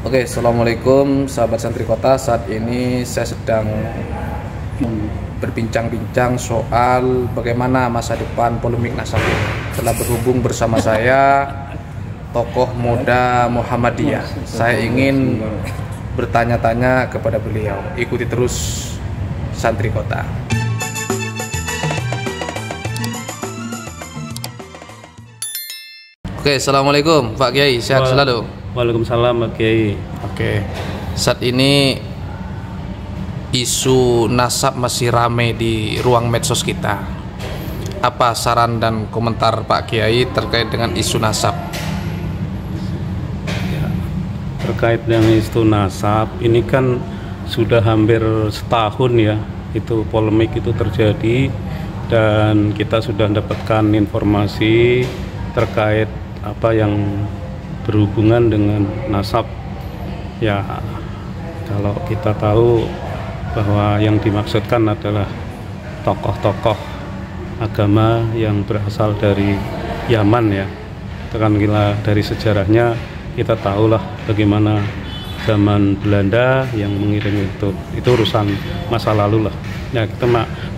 Oke, Assalamualaikum sahabat Santri Kota. Saat ini saya sedang berbincang-bincang soal bagaimana masa depan polemik nasab ini. Telah berhubung bersama saya tokoh muda Muhammadiyah. Saya ingin bertanya-tanya kepada beliau. Ikuti terus Santri Kota. Oke, Assalamualaikum Pak Kiai, sehat selalu. Waalaikumsalam Pak Kiai. Oke, saat ini isu nasab masih ramai di ruang medsos kita. Apa saran dan komentar Pak Kiai terkait dengan isu nasab? Ya, terkait dengan isu nasab, ini kan sudah hampir setahun ya, itu polemik itu terjadi dan kita sudah mendapatkan informasi terkait apa yang berhubungan dengan nasab. Ya, kalau kita tahu bahwa yang dimaksudkan adalah tokoh-tokoh agama yang berasal dari Yaman ya. Itu kan dari sejarahnya kita tahulah bagaimana zaman Belanda yang mengirim itu urusan masa lalu lah. Ya, kita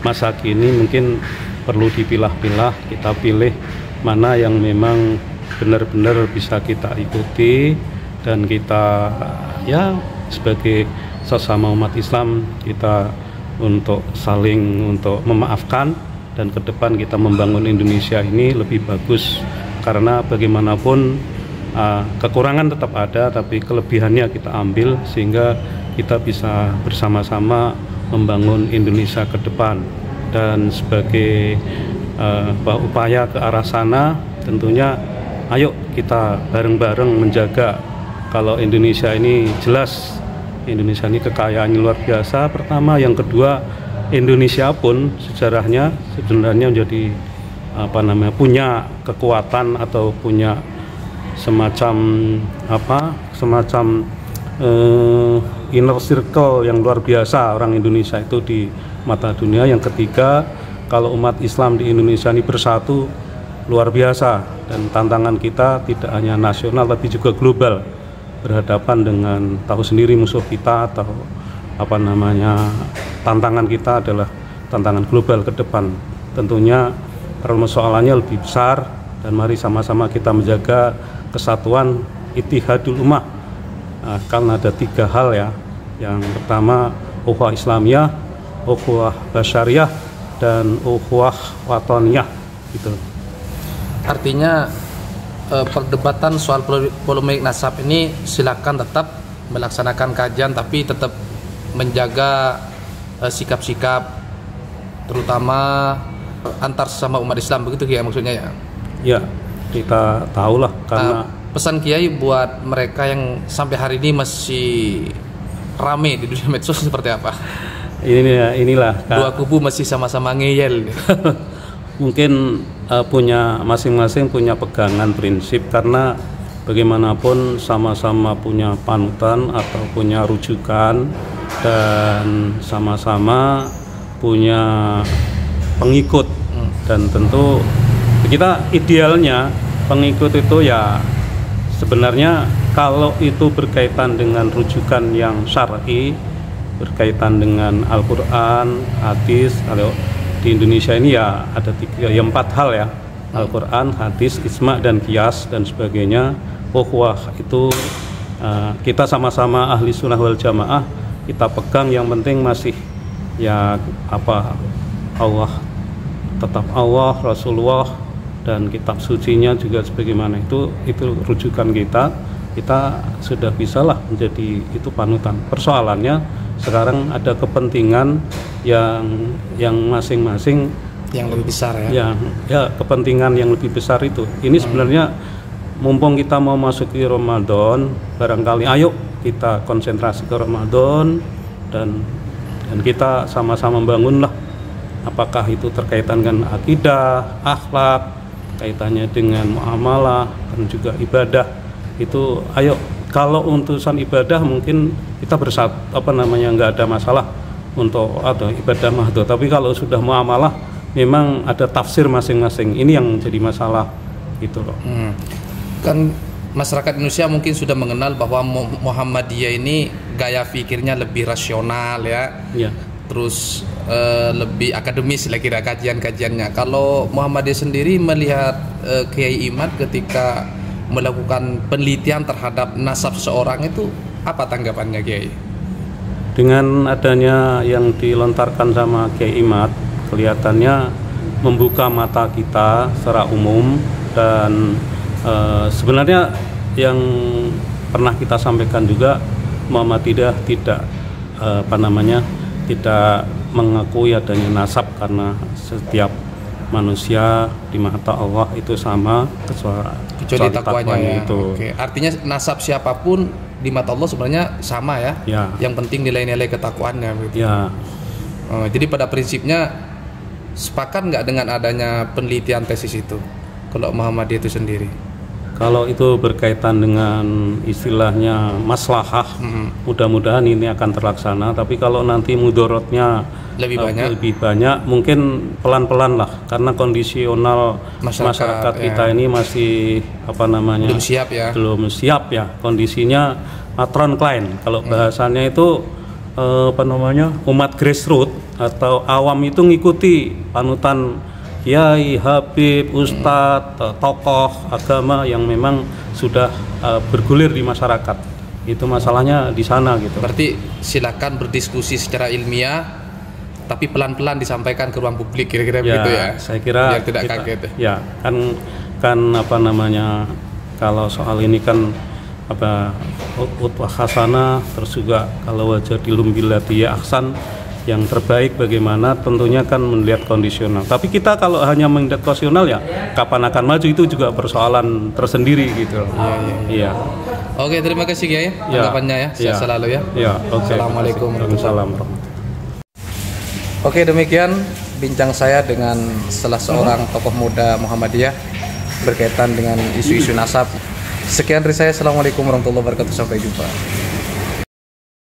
masa kini mungkin perlu dipilah-pilah, kita pilih mana yang memang benar-benar bisa kita ikuti dan kita ya sebagai sesama umat Islam kita untuk saling memaafkan dan ke depan kita membangun Indonesia ini lebih bagus, karena bagaimanapun kekurangan tetap ada tapi kelebihannya kita ambil sehingga kita bisa bersama-sama membangun Indonesia ke depan. Dan sebagai upaya ke arah sana tentunya ayo kita bareng-bareng menjaga kalau Indonesia ini jelas, Indonesia ini kekayaannya luar biasa pertama, yang kedua Indonesia pun sejarahnya sebenarnya menjadi punya kekuatan atau punya semacam inner circle yang luar biasa orang Indonesia itu di mata dunia. Yang ketiga, kalau umat Islam di Indonesia ini bersatu luar biasa, dan tantangan kita tidak hanya nasional tapi juga global, berhadapan dengan tahu sendiri musuh kita atau tantangan kita adalah tantangan global ke depan. Tentunya permasalahannya lebih besar dan mari sama-sama kita menjaga kesatuan ittihadul ummah. Karena ada 3 hal ya. Yang pertama ukhuwah Islamiyah, ukhuwah basyariyah, dan ukhuwah watoniyah gitu. Artinya perdebatan soal polemik nasab ini silakan tetap melaksanakan kajian tapi tetap menjaga sikap-sikap terutama antar sesama umat Islam, begitu Kiai maksudnya ya? Ya, kita tahulah karena pesan Kiai buat mereka yang sampai hari ini masih rame di dunia medsos seperti apa? Inilah dua kubu masih sama-sama ngeyel. Mungkin punya masing-masing punya pegangan prinsip, karena bagaimanapun sama-sama punya panutan atau punya rujukan dan sama-sama punya pengikut. Dan tentu kita idealnya pengikut itu ya sebenarnya kalau itu berkaitan dengan rujukan yang syar'i, berkaitan dengan Al-Quran, hadis. Kalau di Indonesia ini ya ada 4 hal ya, Al-Quran, hadis, ijma, dan qiyas dan sebagainya. Ukhuwah itu kita sama-sama ahli sunnah wal jamaah, kita pegang yang penting masih ya Allah, tetap Allah, Rasulullah, dan kitab sucinya juga sebagaimana itu rujukan kita sudah bisalah menjadi itu panutan. Persoalannya sekarang ada kepentingan yang masing-masing yang lebih besar ya. Ya kepentingan yang lebih besar itu. Ini sebenarnya mumpung kita mau masuk ke Ramadan, barangkali ayo kita konsentrasi ke Ramadan dan kita sama-sama membangunlah, apakah itu terkaitan dengan akidah, akhlak, kaitannya dengan muamalah dan juga ibadah. Itu ayo, kalau urusan ibadah mungkin kita bersatu nggak ada masalah untuk atau ibadah mahdoh, tapi kalau sudah muamalah memang ada tafsir masing-masing, ini yang jadi masalah gitu loh. Kan masyarakat Indonesia mungkin sudah mengenal bahwa Muhammadiyah ini gaya pikirnya lebih rasional ya. Ya. Terus lebih akademis lah kira kajian-kajiannya. Kalau Muhammadiyah sendiri melihat Kiai Imad ketika melakukan penelitian terhadap nasab seseorang itu, apa tanggapannya Kiai? Dengan adanya yang dilontarkan sama Kiai Imad, kelihatannya membuka mata kita secara umum, dan sebenarnya yang pernah kita sampaikan juga, Muhammadiyah tidak tidak mengakui adanya nasab, karena setiap manusia di mata Allah itu sama kecuali takwanya itu. Oke. Artinya nasab siapapun di mata Allah sebenarnya sama ya. Ya. Yang penting nilai-nilai ketakwaannya gitu. Ya. Jadi pada prinsipnya sepakat nggak dengan adanya penelitian tesis itu kalau Muhammadiyah itu sendiri? Kalau itu berkaitan dengan istilahnya maslahah, mudah-mudahan ini akan terlaksana. Tapi kalau nanti mudorotnya lebih banyak, mungkin pelan-pelan lah, karena kondisional masyarakat kita ini masih belum siap ya, kondisinya matron klein. Kalau bahasanya itu umat grassroots atau awam itu ngikuti panutan kiai, habib, ustadz, tokoh agama yang memang sudah bergulir di masyarakat. Itu masalahnya di sana gitu. Berarti silakan berdiskusi secara ilmiah, tapi pelan-pelan disampaikan ke ruang publik, kira-kira begitu ya. Saya kira biar tidak kaget. Ya, kan kalau soal ini kan utwah hasanah, terus juga kalau wajadilhum billati ahsan, yang terbaik bagaimana, tentunya kan melihat kondisional. Tapi kita kalau hanya melihat kondisional, ya kapan akan maju itu juga persoalan tersendiri gitu. Iya. Oke, terima kasih Kiai tanggapannya ya. Sehat selalu ya. Ya, oke. Assalamualaikum warahmatullahi wabarakatuh. Oke, demikian bincang saya dengan salah seorang tokoh muda Muhammadiyah berkaitan dengan isu-isu nasab. Sekian dari saya. Assalamualaikum warahmatullahi wabarakatuh. Sampai jumpa.